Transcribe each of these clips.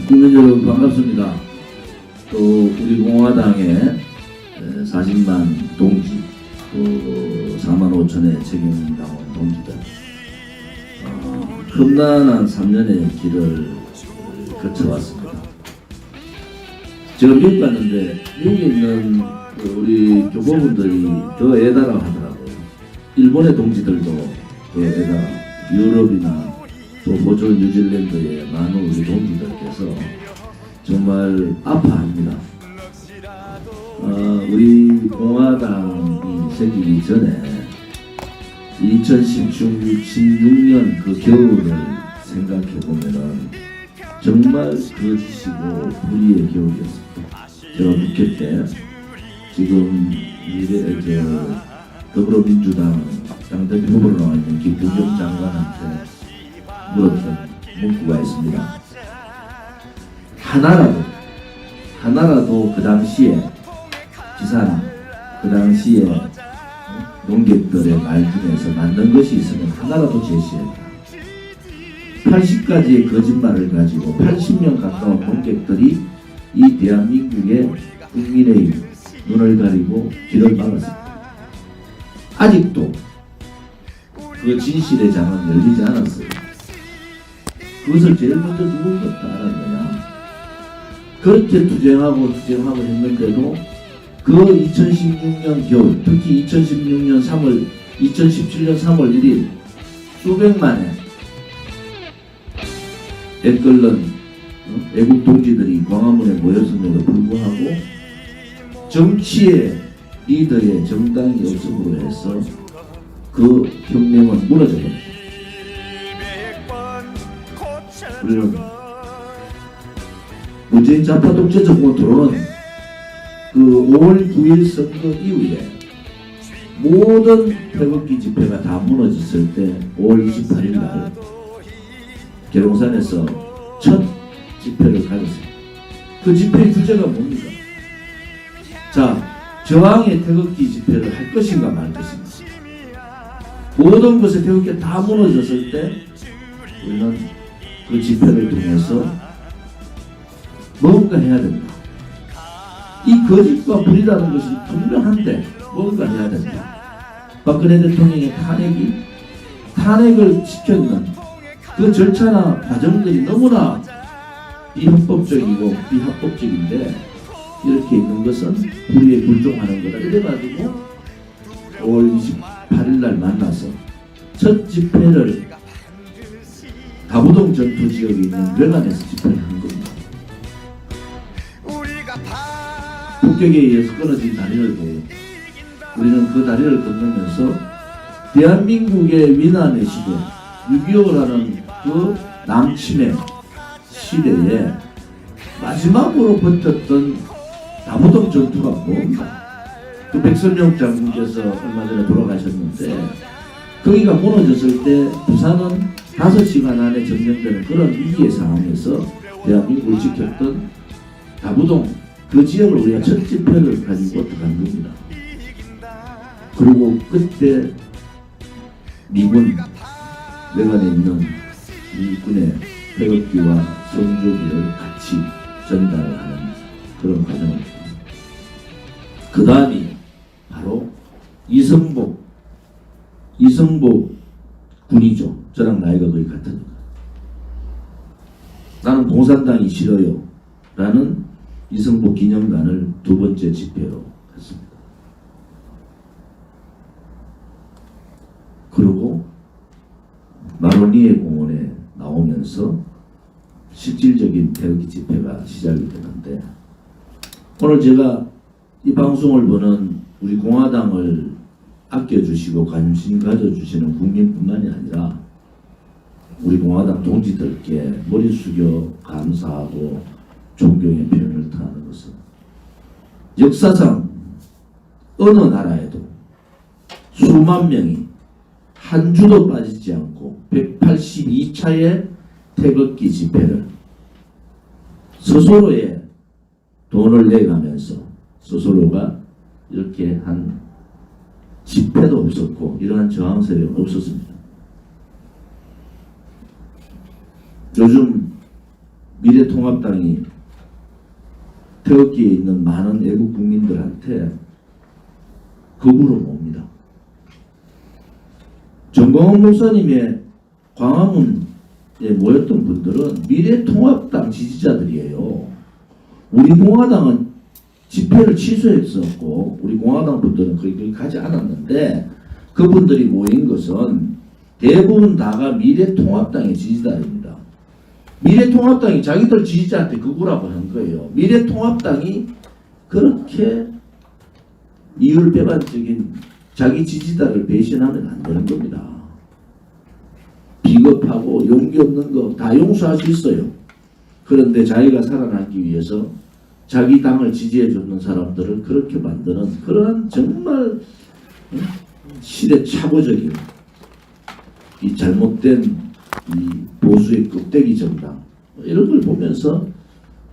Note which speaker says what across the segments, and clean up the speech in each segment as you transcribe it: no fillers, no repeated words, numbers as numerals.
Speaker 1: 국민 여러분 반갑습니다. 또 우리 공화당의 40만 동지, 또 4만 5천의 책임당원 동지들, 험난한 3년의 길을 거쳐왔습니다. 제가 미국 갔는데 미국에 있는 우리 교포분들이 더 애달아 하더라고요. 일본의 동지들도 더 애달아, 유럽이나 또 호주, 뉴질랜드의 많은 우리 동지들께서 정말 아파합니다. 우리 공화당이 생기기 전에 2016년 그 겨울을 생각해 보면은 정말 거짓이고 불의의 겨울이었습니다. 제가 국회 때 지금 더불어민주당 당대표 후보로 나와 있는 김부겸 장관한테 물었던 문구가 있습니다. 하나라도 그 당시에 지사나 그 당시에 농객들의 말 중에서 맞는 것이 있으면 하나라도 제시했다. 80가지의 거짓말을 가지고 80년 가까운 농객들이 이 대한민국의 국민의 눈을 가리고 길을 막았습니다. 아직도 그 진실의 장은 열리지 않았어요. 그것을 제일 먼저 누구부터 알았느냐? 그렇게 투쟁하고 했는데도 그 2016년 겨울, 특히 2017년 3월 1일 수백만의 애끓는 애국 동지들이 광화문에 모였음에도 불구하고 정치의 리더의 정당이 없음으로 해서 그 혁명은 무너져 버렸습니다. 우리는 문재인 좌파 독재 정권 들어오는 그 5월 9일 선거 이후에 모든 태극기 집회가 다 무너졌을 때 5월 28일 날 계룡산에서 첫 집회를 가졌습니다. 그 집회의 주제가 뭡니까? 자, 저항의 태극기 집회를 할 것인가 말 것인가. 모든 것의 태극기가 다 무너졌을 때 우리는 그 집회를 통해서 뭔가 해야 된다. 이 거짓과 불이라는 것이 분명한데 뭔가 해야 된다. 박근혜 대통령의 탄핵을 지켰는 그 절차나 과정들이 너무나 비헌법적이고 비합법적인데 이렇게 있는 것은 불의에 불종하는 거다. 이래가지고 5월 28일 날 만나서 첫 집회를 다부동 전투 지역에 있는 외관에서 집회를 한 겁니다. 폭격에 의해서 끊어진 다리를 보고 우리는 그 다리를 건너면서 대한민국의 위난의 시대, 6.25라는 그 남침의 시대에 마지막으로 버텼던 다부동 전투가 뭡니까? 그 백선영 장군께서 얼마 전에 돌아가셨는데 거기가 무너졌을 때 부산은 5시간 안에 점령되는 그런 위기의 상황에서 대한민국을 지켰던 다부동 그 지역을 우리가 첫 집회를 가지고 들어간 겁니다. 그리고 그때 미군 외관에 있는 미군의 태극기와 성조기를 같이 전달을 하는 그런 과정을 했습니다. 그 다음이 바로 이성복 군이죠. 저랑 나이가 거의 같으니까. 나는 공산당이 싫어요 라는 이성복 기념관을 두 번째 집회로 했습니다. 그리고 마로니에 공원에 나오면서 실질적인 태극기 집회가 시작이 되는데 오늘 제가 이 방송을 보는 우리 공화당을 아껴주시고 관심 가져주시는 국민뿐만이 아니라 우리 공화당 동지들께 머리 숙여 감사하고 존경의 표현을 다하는 것은 역사상 어느 나라에도 수만 명이 한 주도 빠지지 않고 182차의 태극기 집회를 스스로의 돈을 내가면서 스스로가 이렇게 한 집회도 없었고 이러한 저항 세력은 없었습니다. 요즘 미래통합당이 태극기에 있는 많은 애국 국민들한테 거부로 봅니다. 정광훈 목사님의 광화문에 모였던 분들은 미래통합당 지지자들이에요. 우리 공화당은 집회를 취소했었고 우리 공화당 분들은 거기 가지 않았는데 그분들이 모인 것은 대부분 다가 미래통합당의 지지자입니다. 미래통합당이 자기들 지지자한테 극우라고 한 거예요. 미래통합당이 그렇게 이율배반적인 자기 지지자를 배신하면 안 되는 겁니다. 비겁하고 용기 없는 거 다 용서할 수 있어요. 그런데 자기가 살아남기 위해서 자기 당을 지지해 주는 사람들을 그렇게 만드는 그러한 정말 시대착오적인 이 잘못된 이 보수의 껍데기 정당 이런 걸 보면서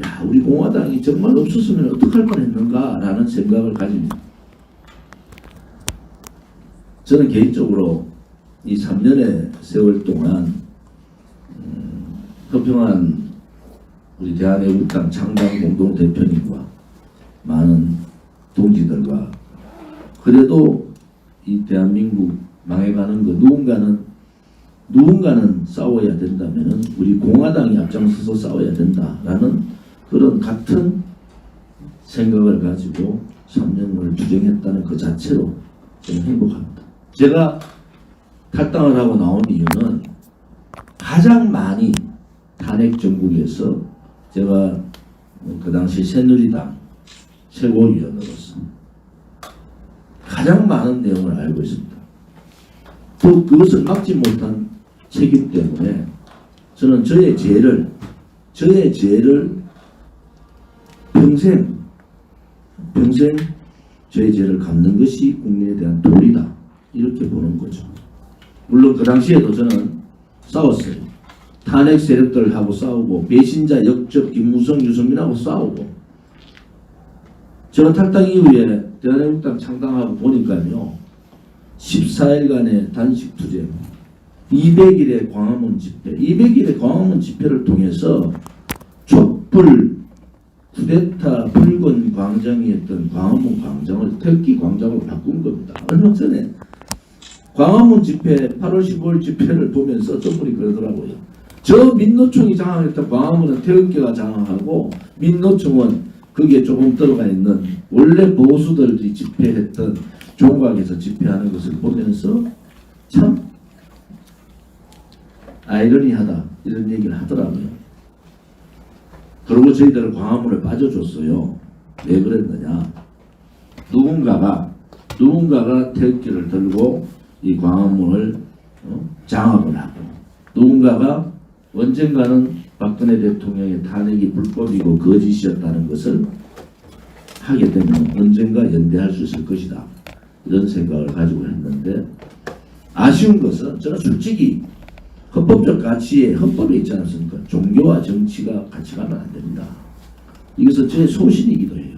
Speaker 1: 야 우리 공화당이 정말 없었으면 어떡할 뻔했는가 라는 생각을 가집니다. 저는 개인적으로 이 3년의 세월 동안 허평한 우리 대한애국당 창당 공동대표님과 많은 동지들과 그래도 이 대한민국 망해가는 거 누군가는 싸워야 된다면은 우리 공화당이 앞장서서 싸워야 된다라는 그런 같은 생각을 가지고 3년을 투쟁했다는 그 자체로 저는 행복합니다. 제가 탈당을 하고 나온 이유는 가장 많이 탄핵 정국에서 제가 그 당시 새누리당 최고위원으로서 가장 많은 내용을 알고 있습니다. 또 그것을 막지 못한 책임 때문에 저는 저의 죄를 평생 저의 죄를 갚는 것이 국민에 대한 도리다 이렇게 보는 거죠. 물론 그 당시에도 저는 싸웠어요. 탄핵 세력들하고 싸우고 배신자 역적 김무성 유승민하고 싸우고 제가 탈당 이후에 대한애국당 창당하고 보니까요 14일간의 단식 투쟁 200일의 광화문 집회 200일의 광화문 집회를 통해서 촛불 쿠데타 불건 광장이었던 광화문 광장을 태극기 광장으로 바꾼 겁니다. 얼마 전에 광화문 집회 8월 15일 집회를 보면서 어떤 분이 그러더라고요. 저 민노총이 장악했던 광화문은 태극기가 장악하고 민노총은 거기에 조금 들어가 있는 원래 보수들이 집회했던 종각에서 집회하는 것을 보면서 참 아이러니하다 이런 얘기를 하더라고요. 그리고 저희들은 광화문을 빠져줬어요. 왜 그랬느냐. 누군가가 태극기를 들고 이 광화문을 장악을 하고 누군가가 언젠가는 박근혜 대통령의 탄핵이 불법이고 거짓이었다는 것을 하게 되면 언젠가 연대할 수 있을 것이다. 이런 생각을 가지고 했는데 아쉬운 것은 저는 솔직히 헌법적 가치에 헌법에 있지 않습니까? 종교와 정치가 같이 가면 안 됩니다. 이것은 제 소신이기도 해요.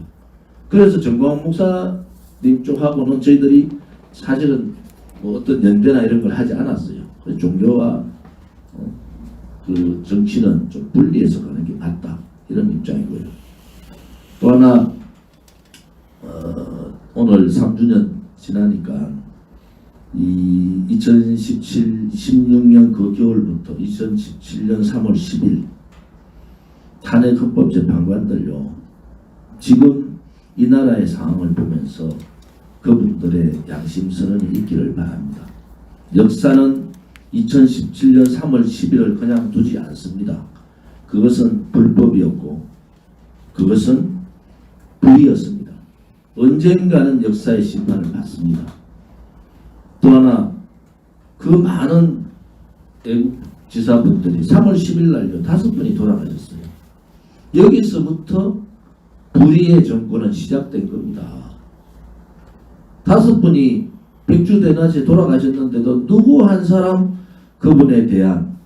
Speaker 1: 그래서 정광훈 목사님 쪽하고는 저희들이 사실은 뭐 어떤 연대나 이런 걸 하지 않았어요. 종교와 그 정치는 좀 분리해서 가는 게 맞다 이런 입장이고요. 또 하나 오늘 3주년 지나니까 이 16년 그 겨울부터 2017년 3월 10일 탄핵 헌법재판관들요 지금 이 나라의 상황을 보면서 그분들의 양심선언이 있기를 바랍니다. 역사는 2017년 3월 10일을 그냥 두지 않습니다. 그것은 불법이었고 그것은 불이었습니다. 언젠가는 역사의 심판을 받습니다. 또 하나 그 많은 애국 지사분들이 3월 10일 날요 5분이 돌아가셨어요. 여기서부터 불의의 정권은 시작된 겁니다. 5분이 백주대낮에 돌아가셨는데도 누구 한 사람 그분에 대한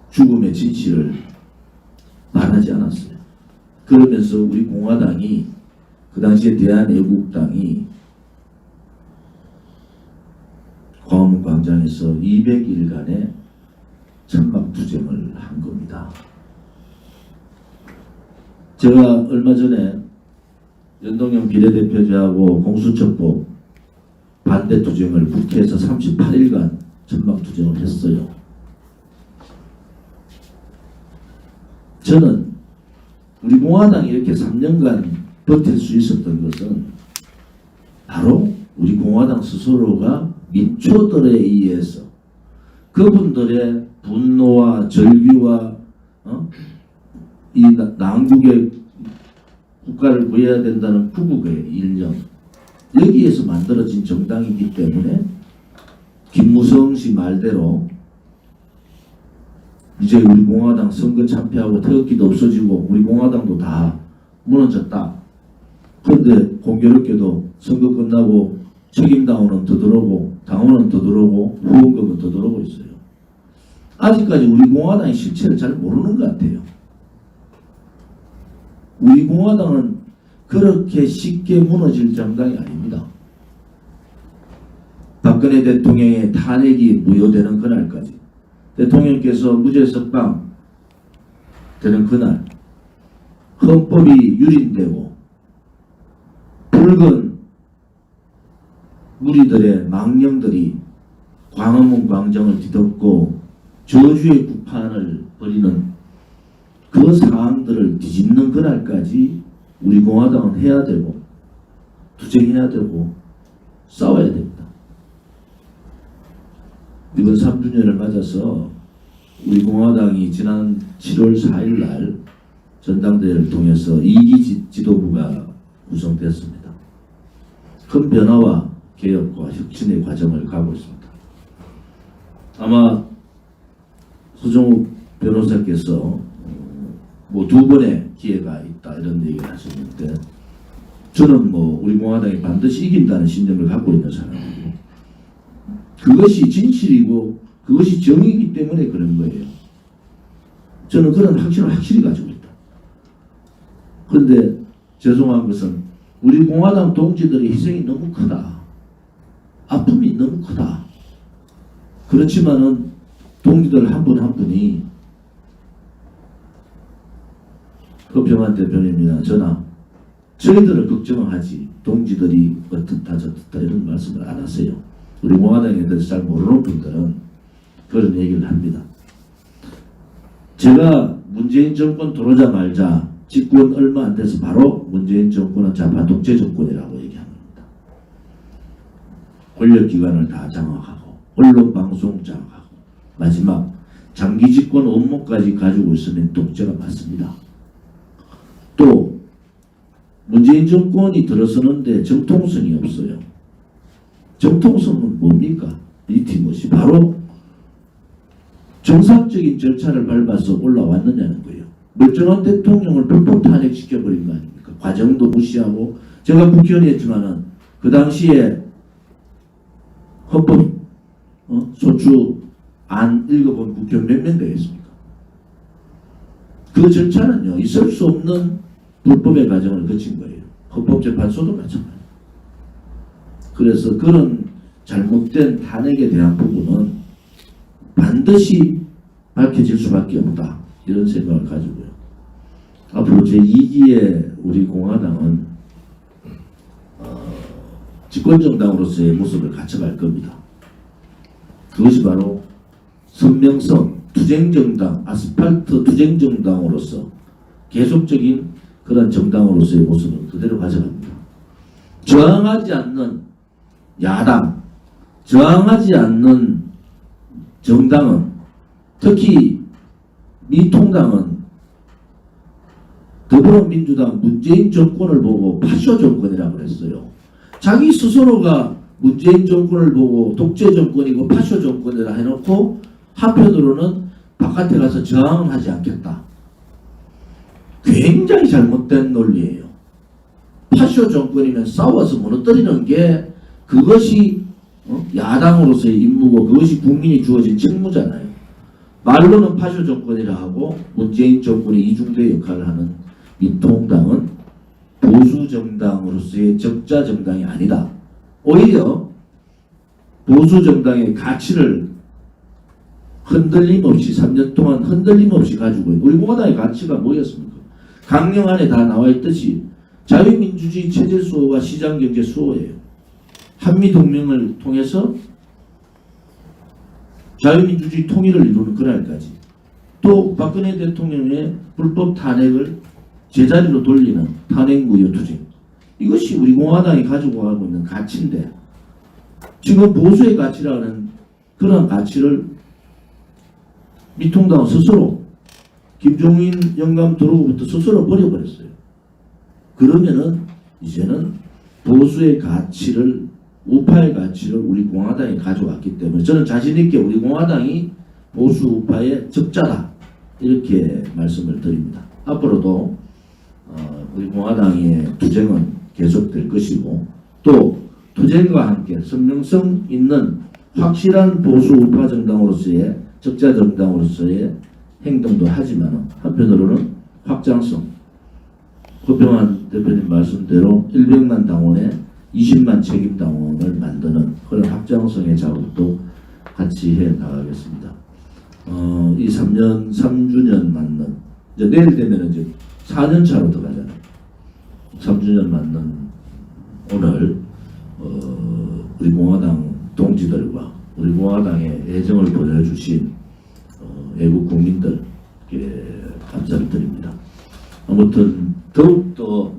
Speaker 1: 죽음의 진실을 말하지 않았어요. 그러면서 우리 공화당이 그 당시에 대한애국당이 광화문 광장에서 200일간의 천막투쟁을 한 겁니다. 제가 얼마 전에 연동형 비례대표제하고 공수처법 반대투쟁을 국회에서 38일간 천막투쟁을 했어요. 저는 우리 공화당이 이렇게 3년간 버틸 수 있었던 것은 바로 우리 공화당 스스로가 민초들에 의해서 그분들의 분노와 절규와 이 남국의 국가를 구해야 된다는 구국의 일념, 여기에서 만들어진 정당이기 때문에 김무성 씨 말대로 이제 우리 공화당 선거 참패하고 태극기도 없어지고 우리 공화당도 다 무너졌다. 그런데 공교롭게도 선거 끝나고 책임당원은 더 들어오고 당원은 더 들어오고 후원금은 더 들어오고 있어요. 아직까지 우리 공화당의 실체를 잘 모르는 것 같아요. 우리 공화당은 그렇게 쉽게 무너질 정당이 아닙니다. 박근혜 대통령의 탄핵이 무효되는 그날까지, 대통령께서 무죄 석방 되는 그날, 헌법이 유린되고 붉은 무리들의 망령들이 광화문 광장을 뒤덮고 저주의 국판을 벌이는 그 상황들을 뒤집는 그날까지 우리 공화당은 해야 되고 투쟁해야 되고 싸워야 됩니다. 이번 3주년을 맞아서 우리 공화당이 지난 7월 4일 날 전당대회를 통해서 2기 지도부가 구성됐습니다. 큰 변화와 개혁과 혁신의 과정을 가고 있습니다. 아마 서정욱 변호사께서 뭐 2번의 기회가 있다 이런 얘기를 하셨는데, 저는 뭐 우리 공화당이 반드시 이긴다는 신념을 갖고 있는 사람이고 그것이 진실이고 그것이 정의이기 때문에 그런 거예요. 저는 그런 확신을 확실히 가지고 있다. 그런데 죄송한 것은 우리 공화당 동지들의 희생이 너무 크다. 아픔이 너무 크다. 그렇지만은 동지들 한 분 한 분이 허평한 대표님이나 저나 저희들을 걱정하지 동지들이 어떻다 저떻다 이런 말씀을 안 하세요. 우리 공화당에 대해서 잘 모르는 분들은 그런 얘기를 합니다. 제가 문재인 정권 들어오자마자 집권 얼마 안 돼서 바로 문재인 정권은 좌파 독재 정권이라고 얘기합니다. 권력기관을 다 장악하고 언론 방송 장악하고 마지막 장기 집권 업무까지 가지고 있으면 독재가 맞습니다. 또 문재인 정권이 들어서는데 정통성이 없어요. 정통성은 뭡니까? 리티머시 바로 정상적인 절차를 밟아서 올라왔느냐는 거예요. 멀쩡한 대통령을 불법 탄핵시켜버린 거 아닙니까? 과정도 무시하고, 제가 국회의원이었지만은 그 당시에 헌법 소추 안 읽어본 국회의원 몇 명 되겠습니까? 그 절차는요, 있을 수 없는 불법의 과정을 거친 거예요. 헌법재판소도 마찬가지예요. 그래서 그런 잘못된 탄핵에 대한 부분은 반드시 밝혀질 수밖에 없다. 이런 생각을 가지고요. 앞으로 제2기의 우리 공화당은 집권정당으로서의 모습을 갖춰갈 겁니다. 그것이 바로 선명성, 투쟁정당, 아스팔트 투쟁정당으로서 계속적인 그런 정당으로서의 모습을 그대로 가져갑니다. 저항하지 않는 야당, 저항하지 않는 정당은, 특히 미통당은 더불어민주당 문재인 정권을 보고 파쇼 정권이라고 그랬어요. 자기 스스로가 문재인 정권을 보고 독재 정권이고 파쇼 정권이라 해놓고 한편으로는 바깥에 가서 저항은 하지 않겠다. 굉장히 잘못된 논리예요. 파쇼 정권이면 싸워서 무너뜨리는 게 그것이 야당으로서의 임무고 그것이 국민이 주어진 책무잖아요. 말로는 파쇼 정권이라 하고 문재인 정권이 이중대 역할을 하는 민통당은 보수 정당으로서의 적자 정당이 아니다. 오히려 보수 정당의 가치를 흔들림 없이 3년 동안 흔들림 없이 가지고 있는 우리 공화당의 가치가 뭐였습니까? 강령 안에 다 나와 있듯이 자유민주주의 체제 수호와 시장경제 수호예요. 한미동맹을 통해서 자유민주주의 통일을 이루는 그날까지, 또 박근혜 대통령의 불법 탄핵을 제자리로 돌리는 탄핵무효 투쟁, 이것이 우리 공화당이 가지고 가고 있는 가치인데, 지금 보수의 가치라는 그런 가치를 미통당은 스스로 김종인 영감 들어오고부터 스스로 버려버렸어요. 그러면은 이제는 보수의 가치를, 우파의 가치를 우리 공화당이 가져왔기 때문에 저는 자신있게 우리 공화당이 보수 우파의 적자다, 이렇게 말씀을 드립니다. 앞으로도 우리 공화당의 투쟁은 계속될 것이고, 또 투쟁과 함께 선명성 있는 확실한 보수 우파 정당으로서의, 적자 정당으로서의 행동도 하지만 한편으로는 확장성, 고평한 대표님 말씀대로 100만 당원에 20만 책임 당원을 만드는 그런 확장성의 작업도 같이 해 나가겠습니다. 이 3주년 맞는, 이제 내일 되면 이제 4년 차로 들어가잖아요. 3주년 맞는 오늘 우리 공화당 동지들과 우리 공화당의 애정을 보여주신 애국 국민들께 감사를 드립니다. 아무튼 더욱더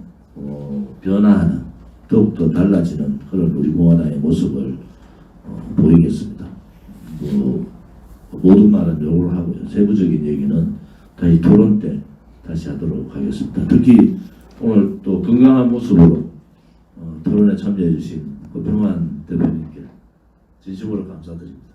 Speaker 1: 변화하는, 더욱더 달라지는 그런 우리 공화당의 모습을 보이겠습니다. 모든 말은 요구를 하고요. 세부적인 얘기는 다시 토론 때 다시 하도록 하겠습니다. 특히 오늘 또 건강한 모습으로 토론에 참여해 주신 고평환 대표님께 진심으로 감사드립니다.